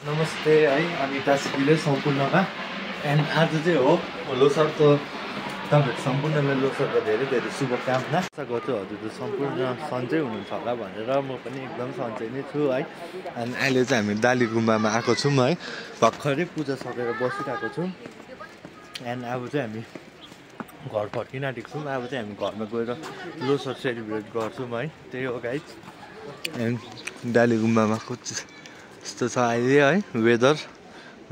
नमस्ते है अनिता सिपीले सम्पूर्णमा एन्ड आज चाहिँ हो लोसारको तपाईँहरू सम्पूर्णलाई लोसारको धेरै धेरै शुभकामना। आशा गर्छु हजुर सम्पूर्ण सन्चै हुनुहुन्छ होला भनेर म पनि एकदम सन्चै नै छु है। अनि अहिले चाहिँ हामी डाली गुम्बामा आएको छौँ है। भर्खरै पूजा सकेर बसिरहेको छौँ एन्ड अब चाहिँ हामी घर फर्किन आँटेको छौँ। अब चाहिँ हामी घरमा गएर लोसार सेलिब्रेट गर्छौँ है। त्यही हो गाइज। एन्ड डाली गुम्बामा कुछ यस्तो छ अहिले है।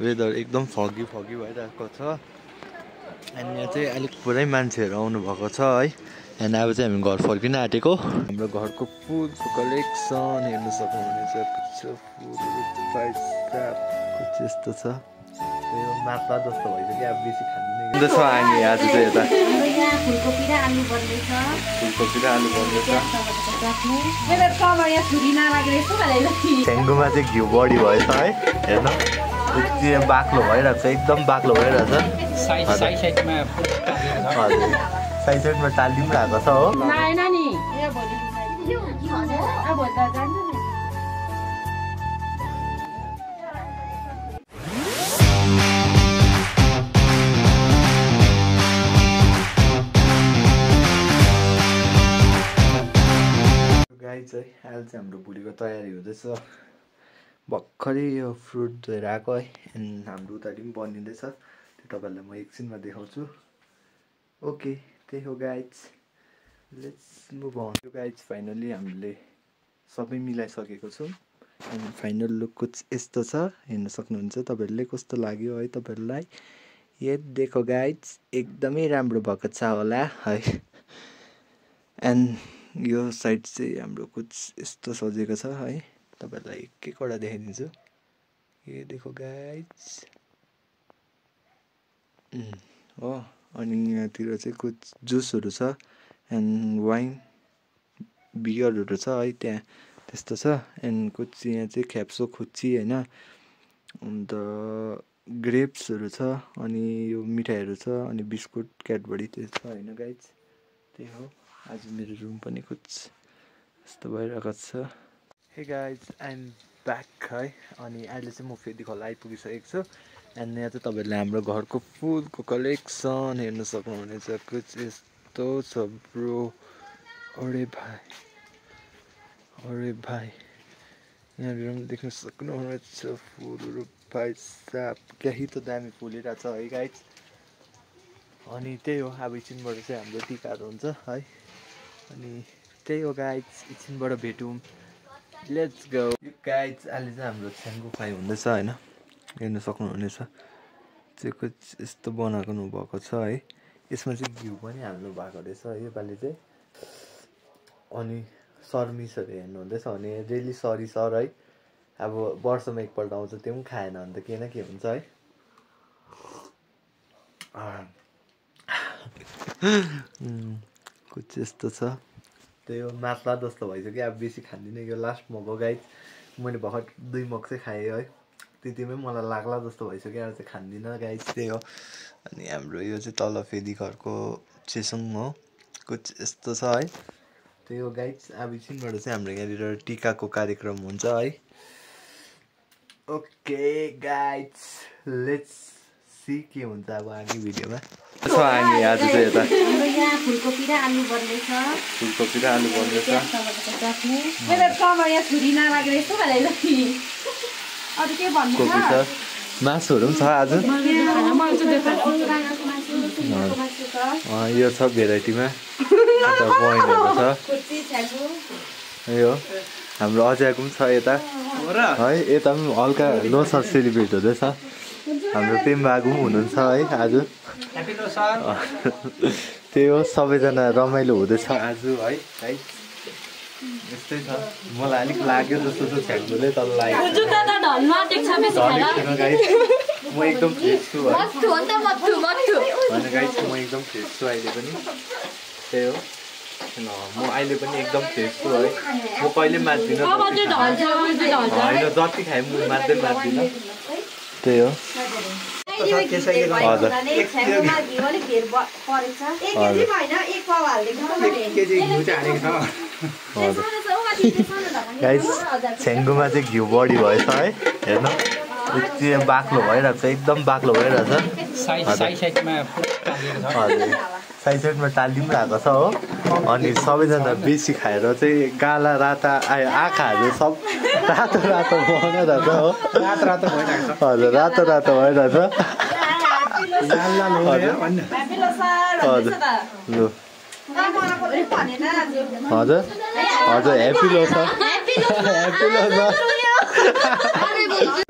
वेदर एकदम फगी भइरहेको छ अनि यहाँ चाहिँ अलिक पुरै मान्छेहरू आउनुभएको छ है। एन्ड अब चाहिँ हामी घर फर्किन आँटेको। हाम्रो घरको फुलको कलेक्सन हेर्नु सक्नुहुनेछ। कुछ यस्तो छ। यो मात्रा जस्तो भइसक्यो अब बेसी खाँदैन छ हामी आज चाहिँ यता फुलकोपी र आलु बन्दैछ। ठेङ्गोमा चाहिँ घिउ बढी भएछ है। हेर्नु बाक्लो भइरहेको छ एकदम बाक्लो भइरहेछ। हजुर साइडमा टाली पनि आएको छ हो। गाइज है अहिले चाहिँ हाम्रो भोलिको तयारी हुँदैछ। भर्खरै यो फ्रुट धोएर आएको है। एन्ड हाम्रो उतापट्टि पनि बनिँदैछ। त्यो तपाईँहरूलाई म एकछिनमा देखाउँछु। ओके त्यही हो गाइज। Let's move on. यो गाइज फाइनली हामीले सबै मिलाइसकेको छौँ। एन्ड फाइनल लुक कुछ यस्तो छ। हेर्न सक्नुहुन्छ तपाईँहरूले कस्तो लाग्यो है तपाईँहरूलाई। यो देखो गाइज एकदमै राम्रो भएको छ होला है। एन्ड यो साइड चाहिँ हाम्रो कुछ यस्तो सजेको छ है। तपाईँहरूलाई एक एकवटा देखाइदिन्छु। यो देखो गाइज हो। अनि यहाँतिर चाहिँ कुछ जुसहरू छ एन्ड वाइन बियरहरू छ है। त्यहाँ त्यस्तो छ। एन्ड कुछ यहाँ चाहिँ ख्याप्सो खुच्ची होइन। अन्त ग्रेप्सहरू छ। अनि यो मिठाईहरू छ। अनि बिस्कुट क्याडबरी त्यो छ होइन गाइज। त्यही हो। आज मेरो रुम पनि कुछ यस्तो भइरहेको छ। Hey guys I am back है। अनि अहिले चाहिँ म फेरि खोला आइपुगिसकेको छु। एन्ड यहाँ चाहिँ तपाईँहरूले हाम्रो घरको फुलको कलेक्सन हेर्न सक्नुहुनेछ। कुछ यस्तो छ ब्रो। अरे भाइ यहाँनिर पनि देख्न सक्नुहुनेछ फुलहरू। भाइ साप केही त दामी फुलिरहेछ है गाइज। अनि त्यही हो। अब एकछिनबाट चाहिँ हाम्रो टिकाहरू हुन्छ है। अनि त्यही हो गाइज एकछिनबाट भेटौँ। Let's go. यो गाइज अहिले चाहिँ हाम्रो छ्याङ्गो फ्राई हुँदैछ होइन। हेर्न सक्नुहुनेछ। चाहिँ कुछ यस्तो बनाएको भएको छ है। यसमा चाहिँ घिउ पनि हाल्नु भएको रहेछ योपालि चाहिँ। अनि सर्मिसहरू हेर्नुहुँदैछ भने रियली सरी सर है। अब वर्षमा एकपल्ट आउँछ त्यो पनि खाएन भने त के न के हुन्छ है। कुछ यस्तो छ। त्यही हो मात्ला जस्तो भइसक्यो अब बेसी खाँदिनँ। यो लास्ट मग हो गाइज। मैले भर्खर 2 मग चाहिँ खाएँ है। त्यतिमै मलाई लाग्ला जस्तो भइसक्यो। अब चाहिँ खाँदिनँ गाइज। त्यही हो। अनि हाम्रो यो चाहिँ तल फेदी घरको चेसङ हो। कुछ यस्तो छ है। त्यही हो गाइज। अब एकछिनबाट चाहिँ हाम्रो यहाँनिर टिकाको कार्यक्रम हुन्छ है। ओके गाइज लेट्स सी के हुन्छ अब आगे भिडियोमा। हामी आज चाहिँ यता फुलकोपी र आलु बन्दैछ। कोपी छ। मासुहरू पनि छ आज। यो छ भेराइटीमा। पोइन्टहरू छ। यो हाम्रो अजयको पनि छ यता है। यता पनि हल्का लोसार सेलिब्रेट हुँदैछ। हाम्रो पेम्बाको पनि हुनुहुन्छ है आज। त्यही हो सबैजना रमाइलो हुँदैछ आज है। यस्तै छ। मलाई अलिक लाग्यो जस्तो छ छ्याङ्गोले तर लाग्यो म एकदम फ्रेस छु है। होइन गाइस म एकदम फ्रेस छु अहिले पनि। त्यही हो। म अहिले पनि एकदम फ्रेस छु है। म कहिले मात्दिनँ। होइन जति खाएँ म मात्दिनँ। त्यही हो। गाइस छ्याङ्गोमा चाहिँ घिउ बढी भएछ है। हेर्नु त्यो बाक्लो भइरहेको छ एकदम बाक्लो भइरहेछ हजुर साइडमा टाली पनि आएको छ हो अनि सबैजना बेसी खाएर चाहिँ गाला राता आँखाहरू सब रातो रातो भइरहेछ हो हजुर रातो रातो भइरहेछ हजुर लु हजुर हजुर ह्याप्पी लोसर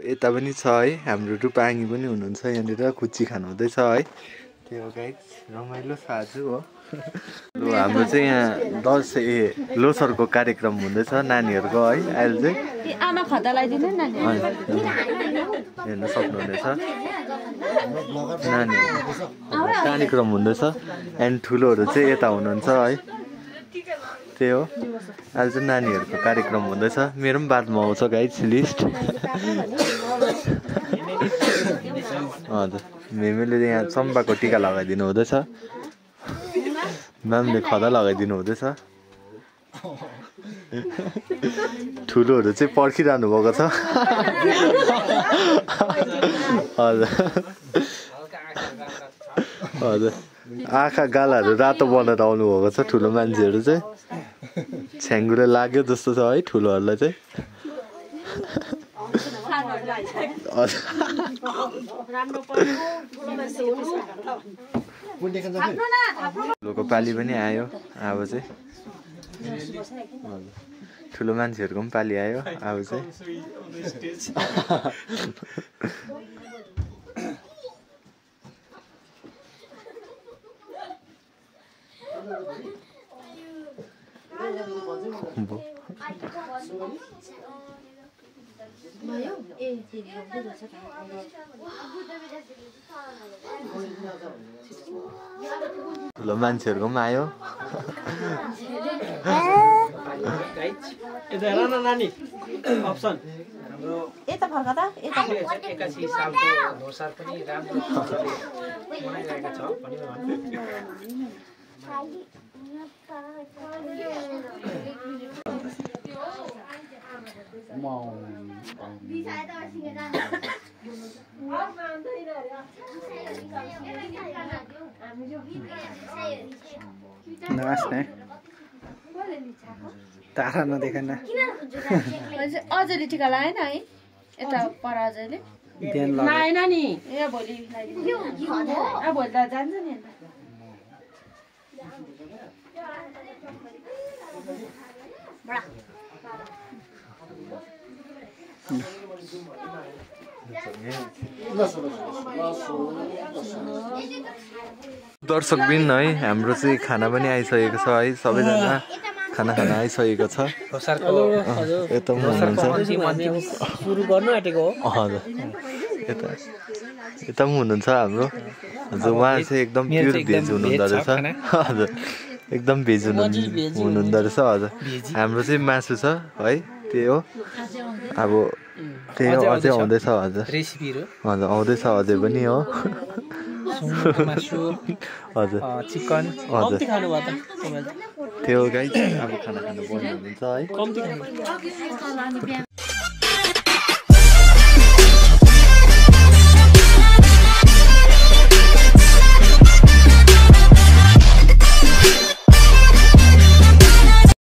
यता पनि छ है हाम्रो रूपाङ्गी पनि हुनुहुन्छ यहाँनिर कुच्ची खानु हुँदैछ है त्यो गाइस रमाइलो साजु हो लु हाम्रो चाहिँ यहाँ लोसरको कार्यक्रम हुँदैछ नानीहरूको है अहिले चाहिँ हेर्न सक्नुहुनेछ नानीहरूको कार्यक्रम हुँदैछ एन्ड ठुलोहरू चाहिँ यता हुनुहुन्छ है त्यही हो अहिले चाहिँ नानीहरूको कार्यक्रम हुँदैछ मेरो पनि बादमा आउँछ गाइस लिस्ट हजुर मेमेले यहाँ चम्पाको टिका लगाइदिनु हुँदैछ म्यामले खदा लगाइदिनु हुँदैछ ठुलोहरू चाहिँ पर्खिरहनु भएको छ हजुर हजुर आँखा गालाहरू रातो बनाएर आउनु भएको छ ठुलो मान्छेहरू चाहिँ छ्याङ्गुले लाग्यो जस्तो छ है ठुलोहरूलाई चाहिँ ठुलोको पाली पनि आयो अब चाहिँ ठुलो मान्छेहरूको पनि पाली आयो अब चाहिँ ठुलो मान्छेहरूको पनि आयो यता फर्का त यता 81 सालको लोसार पनि राम्रो मनाइरहेका छ नमस्ते तारा नदेखेन अझैले टिका लाएन है यता पर अझैले लाएन नि ए भोलि भोलि त जान्छ नि दर्शकबिन है हाम्रो चाहिँ खाना पनि आइसकेको छ है सबैजना खाना खाना आइसकेको छ यता पनि हुनुहुन्छ सुरु गर्नु आँटेको हो हजुर यता पनि हुनुहुन्छ हाम्रो हजुर उहाँ चाहिँ एकदम प्योर भेज हुनुहुँदो रहेछ हजुर एकदम भेज हुनुहुँदो रहेछ हजुर हाम्रो चाहिँ मासु छ है त्यही हो अब त्यही हो अझै आउँदैछ हजुर रेसिपीहरु हजुर आउँदैछ अझै पनि हो मासु हजुर चिकन कम्ति खानु भयो त तपाईले त्यो गाइस अब खाना खानु पर्ने हुन्छ है कम्ति खानु